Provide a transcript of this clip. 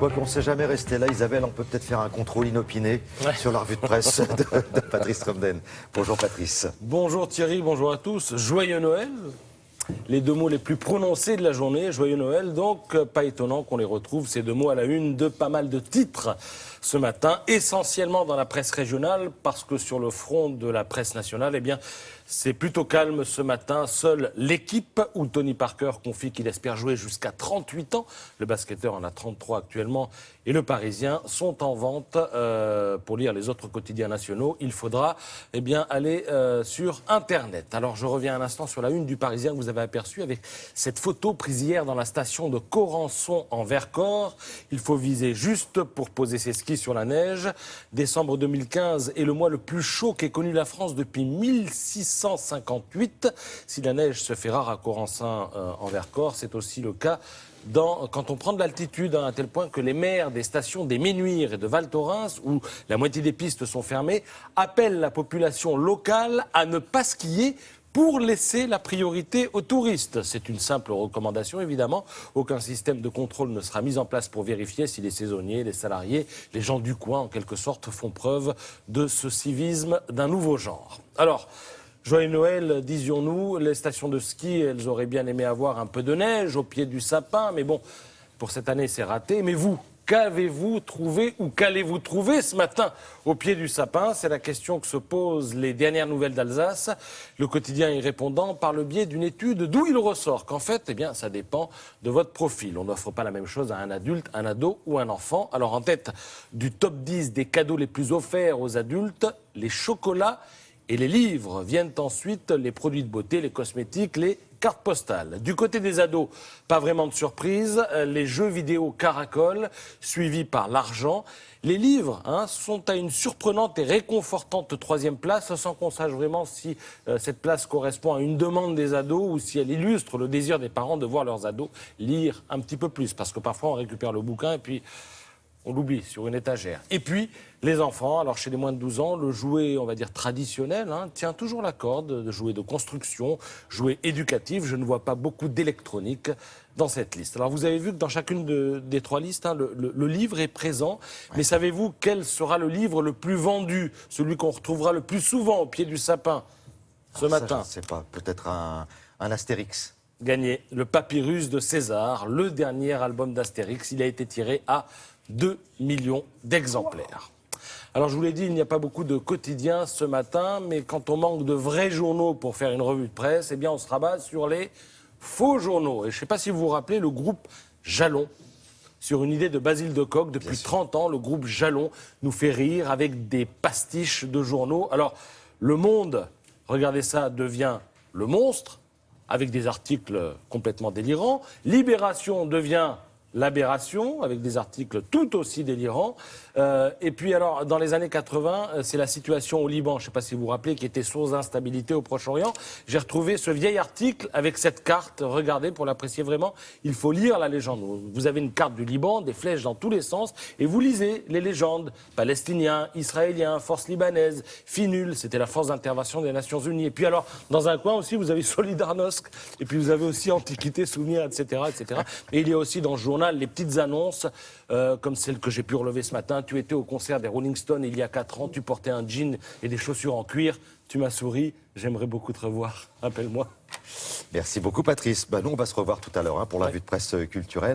Quoiqu'on ne sait jamais rester là, Isabelle, on peut peut-être faire un contrôle inopiné sur la revue de presse de Patrice Romden. Bonjour Patrice. Bonjour Thierry, bonjour à tous. Joyeux Noël. Les deux mots les plus prononcés de la journée, joyeux Noël, donc pas étonnant qu'on les retrouve, ces deux mots à la une de pas mal de titres ce matin, essentiellement dans la presse régionale, parce que sur le front de la presse nationale, eh bien, c'est plutôt calme ce matin. Seule l'équipe où Tony Parker confie qu'il espère jouer jusqu'à 38 ans, le basketteur en a 33 actuellement, et le Parisien sont en vente. Pour lire les autres quotidiens nationaux, il faudra aller sur Internet. Alors je reviens un instant sur la une du Parisien que vous avez aperçu avec cette photo prise hier dans la station de Corançon en Vercors. Il faut viser juste pour poser ses skis sur la neige. Décembre 2015 est le mois le plus chaud qu'ait connu la France depuis 1658. Si la neige se fait rare à Corançon en Vercors, c'est aussi le cas quand on prend de l'altitude, à tel point que les maires des stations des Ménuires et de Val Thorens, où la moitié des pistes sont fermées, appellent la population locale à ne pas skier pour laisser la priorité aux touristes. C'est une simple recommandation, évidemment. Aucun système de contrôle ne sera mis en place pour vérifier si les saisonniers, les salariés, les gens du coin, en quelque sorte, font preuve de ce civisme d'un nouveau genre. Alors, joyeux Noël, disions-nous, les stations de ski, elles auraient bien aimé avoir un peu de neige au pied du sapin, mais bon, pour cette année, c'est raté. Mais vous, qu'avez-vous trouvé ou qu'allez-vous trouver ce matin au pied du sapin? C'est la question que se posent les dernières nouvelles d'Alsace. Le quotidien y répondant par le biais d'une étude d'où il ressort qu'en fait, ça dépend de votre profil. On n'offre pas la même chose à un adulte, un ado ou un enfant. Alors en tête du top 10 des cadeaux les plus offerts aux adultes, les chocolats et les livres. Viennent ensuite les produits de beauté, les cosmétiques, les cartes postales. Du côté des ados, pas vraiment de surprise, les jeux vidéo caracolent, suivis par l'argent. Les livres sont à une surprenante et réconfortante troisième place, sans qu'on sache vraiment si cette place correspond à une demande des ados ou si elle illustre le désir des parents de voir leurs ados lire un petit peu plus. Parce que parfois on récupère le bouquin et puis on l'oublie sur une étagère. Et puis, les enfants, alors chez les moins de 12 ans, le jouet, on va dire, traditionnel, tient toujours la corde, de jouets de construction, jouets éducatifs. Je ne vois pas beaucoup d'électronique dans cette liste. Alors vous avez vu que dans chacune des trois listes, le livre est présent. Mais savez-vous quel sera le livre le plus vendu, celui qu'on retrouvera le plus souvent au pied du sapin ce matin? Je ne sais pas, peut-être un Astérix. Gagné, le Papyrus de César, le dernier album d'Astérix. Il a été tiré à 2 millions d'exemplaires. Alors je vous l'ai dit, il n'y a pas beaucoup de quotidiens ce matin, mais quand on manque de vrais journaux pour faire une revue de presse, on se rabat sur les faux journaux. Et je ne sais pas si vous vous rappelez, le groupe Jalon, sur une idée de Basile de Kock, depuis 30 ans, le groupe Jalon nous fait rire avec des pastiches de journaux. Alors, Le Monde, regardez ça, devient Le Monstre, avec des articles complètement délirants. Libération devient L'Aberration, avec des articles tout aussi délirants. Et puis alors, dans les années 80, c'est la situation au Liban, je ne sais pas si vous vous rappelez, qui était source d'instabilité au Proche-Orient. J'ai retrouvé ce vieil article avec cette carte. Regardez, pour l'apprécier vraiment, il faut lire la légende. Vous avez une carte du Liban, des flèches dans tous les sens, et vous lisez les légendes. Palestiniens, Israéliens, force libanaise, FINUL, c'était la force d'intervention des Nations Unies. Et puis alors, dans un coin aussi, vous avez Solidarnosc, et puis vous avez aussi Antiquité, Souvenirs, etc., etc. Et il y a aussi dans le journal les petites annonces, comme celle que j'ai pu relever ce matin. Tu étais au concert des Rolling Stones il y a 4 ans, tu portais un jean et des chaussures en cuir, tu m'as souri, j'aimerais beaucoup te revoir, appelle-moi. Merci beaucoup Patrice. Nous on va se revoir tout à l'heure pour la revue de presse culturelle.